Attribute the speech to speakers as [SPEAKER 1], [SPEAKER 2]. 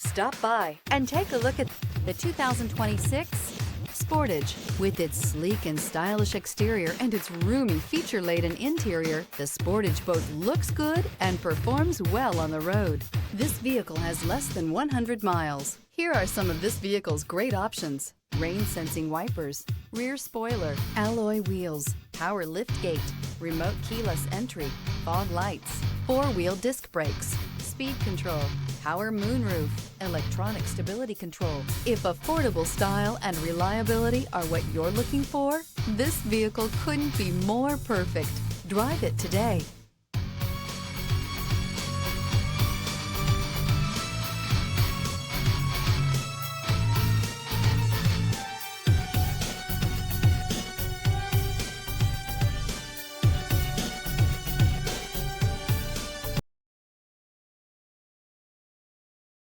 [SPEAKER 1] Stop by and take a look at the 2026 Sportage. With its sleek and stylish exterior and its roomy feature-laden interior, the Sportage both looks good and performs well on the road. This vehicle has less than 100 miles. Here are some of this vehicle's great options: rain-sensing wipers, rear spoiler, alloy wheels, power liftgate, remote keyless entry, fog lights, four-wheel disc brakes, speed control, power moonroof, electronic stability control. If affordable style and reliability are what you're looking for, this vehicle couldn't be more perfect. Drive it today.